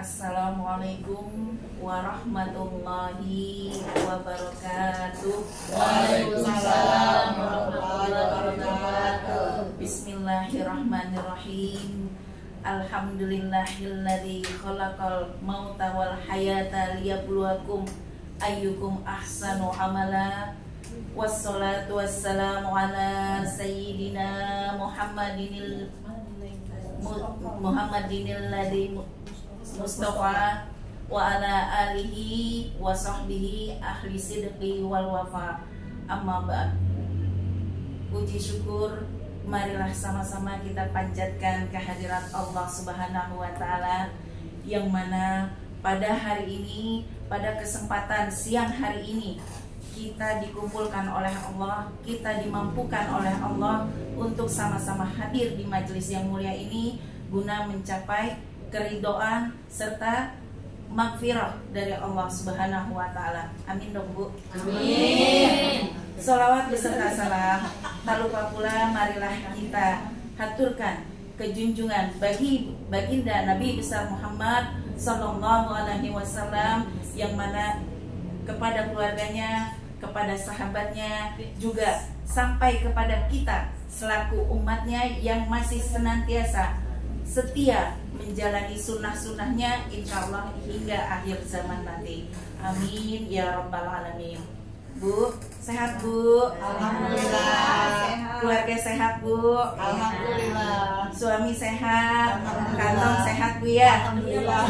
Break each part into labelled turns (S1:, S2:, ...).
S1: Assalamualaikum warahmatullahi wabarakatuh.
S2: Waalaikumsalam warahmatullahi wabarakatuh.
S1: Bismillahirrahmanirrahim. Alhamdulillahilladzi khalaqal mauta wal hayata liyabluwakum ayyukum ahsanu amala. Wassalatu wassalamu ala sayyidina Muhammadinil ladzi Mustafa wa ala alihi wa sahbihi ahli sidqi wal wafa. Amma ba'd. Puji syukur marilah sama-sama kita panjatkan kehadirat Allah Subhanahu wa taala, yang mana pada hari ini, pada kesempatan siang hari ini, kita dikumpulkan oleh Allah, kita dimampukan oleh Allah untuk sama-sama hadir di majelis yang mulia ini guna mencapai keridhaan serta magfirah dari Allah Subhanahu wa taala. Amin dong, Bu.
S2: Amin.
S1: Sholawat beserta salam. Tak lupa pula marilah kita haturkan kejunjungan bagi baginda Nabi besar Muhammad sallallahu alaihi wasallam, yang mana kepada keluarganya, kepada sahabatnya, juga sampai kepada kita selaku umatnya yang masih senantiasa setia menjalani sunnah-sunnahnya insyaallah hingga akhir zaman nanti. Amin ya rabbal alamin. Bu, sehat Bu?
S2: Alhamdulillah.
S1: Keluarga sehat Bu?
S2: Alhamdulillah.
S1: Suami sehat?
S2: Alhamdulillah.
S1: Kantong sehat Bu ya?
S2: Alhamdulillah.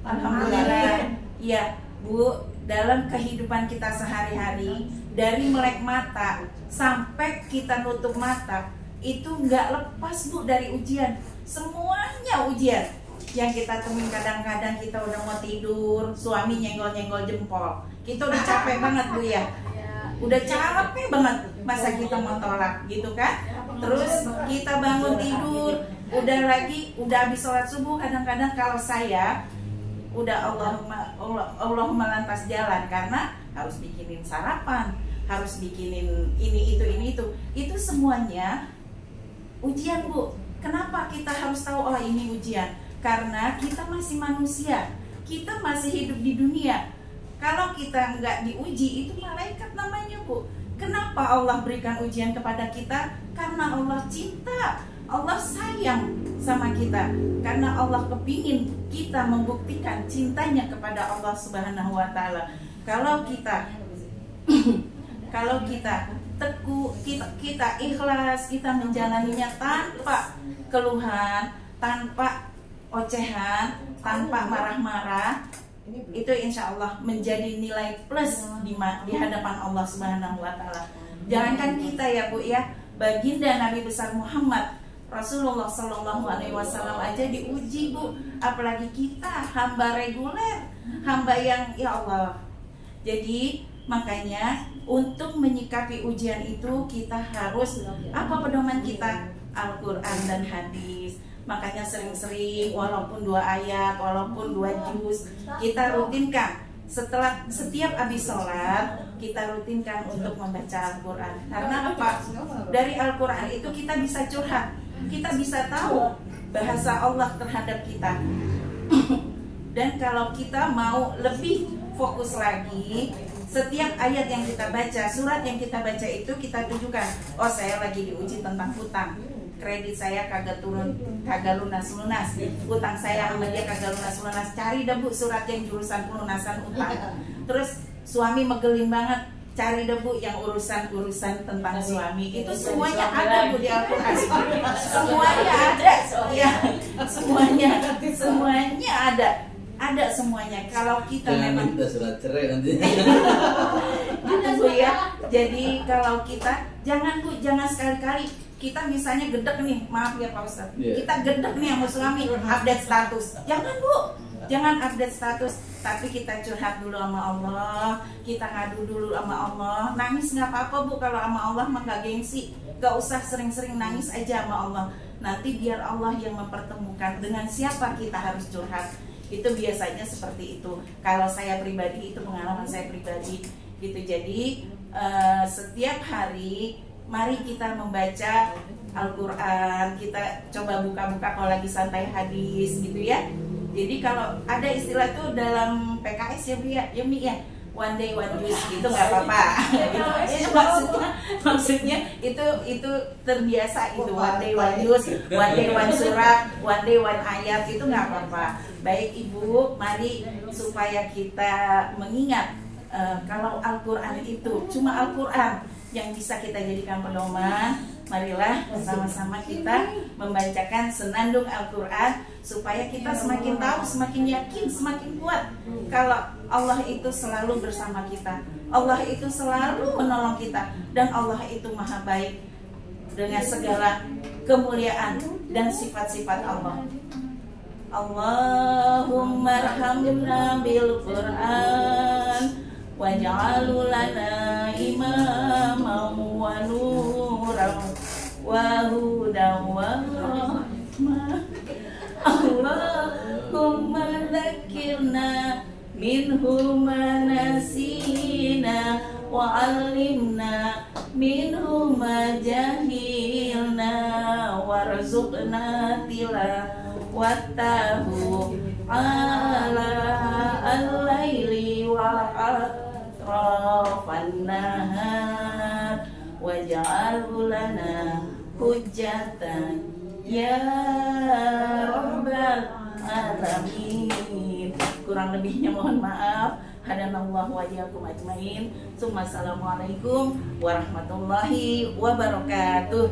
S1: Alhamdulillah. Iya Bu, dalam kehidupan kita sehari-hari, dari melek mata sampai kita nutup mata, itu nggak lepas Bu dari ujian. Semuanya ujian. Yang kita temuin kadang-kadang kita udah mau tidur, suami nyenggol-nyenggol jempol. Kita udah capek banget Bu ya. Udah capek banget, masa kita mau tolak gitu kan? Terus kita bangun tidur, udah habis sholat subuh, kadang-kadang kalau saya udah Allahumma lantas jalan, karena harus bikinin sarapan, harus bikinin ini itu semuanya ujian Bu. Kenapa kita harus tahu oh ini ujian? Karena kita masih manusia, kita masih hidup di dunia. Kalau kita nggak diuji, itu malaikat namanya Bu. Kenapa Allah berikan ujian kepada kita? Karena Allah cinta, Allah sayang sama kita. Karena Allah kepingin kita membuktikan cintanya kepada Allah Subhanahu wa taala. Kalau kita teguh, kita ikhlas, kita menjalaninya tanpa keluhan, tanpa ocehan, tanpa marah-marah, itu insya Allah menjadi nilai plus di hadapan Allah Subhanahu wa taala. Jangankan kita ya Bu ya, baginda Nabi besar Muhammad Rasulullah Sallallahu Alaihi Wasallam aja diuji Bu, apalagi kita hamba reguler, hamba yang ya Allah. Jadi makanya untuk menyikapi ujian itu kita harus apa pedoman kita? Al-Quran dan hadis. Makanya sering-sering walaupun 2 ayat, walaupun 2 juz, kita rutinkan. Setelah setiap habis sholat, kita rutinkan untuk membaca Al-Quran. Karena apa? Dari Al-Quran itu kita bisa curhat, kita bisa tahu bahasa Allah terhadap kita. Dan kalau kita mau lebih fokus lagi, setiap ayat yang kita baca, surat yang kita baca itu kita tunjukkan, oh saya lagi diuji tentang hutang, kredit saya kagak lunas, utang saya sama dia kagak lunas. Cari deh Bu surat yang jurusan pelunasan utang. Terus suami megelin banget, cari deh Bu yang urusan tentang suami. Itu semuanya ada Bu di Al-Quran. Semuanya ada. Ya, semuanya ada semuanya. Kalau kita memang
S3: kita surat cerai nanti.
S1: gitu Bu ya. Jadi kalau kita jangan sekali-kali kita misalnya gedek nih, maaf ya Pak Ustadz, kita gedek nih sama suami update status. Jangan Bu, jangan update status, tapi kita curhat dulu sama Allah, kita ngadu dulu sama Allah. Nangis nggak apa-apa Bu, kalau sama Allah mah nggak gengsi, nggak usah sering-sering nangis aja sama Allah. Nanti biar Allah yang mempertemukan dengan siapa kita harus curhat. Itu biasanya seperti itu. Kalau saya pribadi, itu pengalaman saya pribadi gitu. Jadi setiap hari mari kita membaca Al-Quran, kita coba buka-buka kalau lagi santai hadis gitu ya. Jadi kalau ada istilah itu dalam PKS ya Mi ya, one day one juice gitu nggak apa-apa. maksudnya itu terbiasa itu one day one juice, one day one surat, one day one ayat itu nggak apa-apa. Baik Ibu, mari supaya kita mengingat kalau Al-Quran itu cuma Al-Quran yang bisa kita jadikan pedoman. Marilah sama-sama kita membacakan senandung Al-Quran supaya kita semakin tahu, semakin yakin, semakin kuat kalau Allah itu selalu bersama kita, Allah itu selalu menolong kita, dan Allah itu maha baik dengan segala kemuliaan dan sifat-sifat Allah. Allahumma arhamna bil Quran waj'alhu lana imaman wa nuran wa hudan wa rahmah. Allahumma dzakirna minhu ma nasina wa 'allimna minhu ma jahilna warzuqna tilawatahu ala al-laili wa atrafan nahar waj'alhu lana hujjatan ya rabbal alamin. Kurang lebihnya mohon maaf. Hadanallahu wa iyyakum ajmain. Assalamualaikum warahmatullahi wabarakatuh.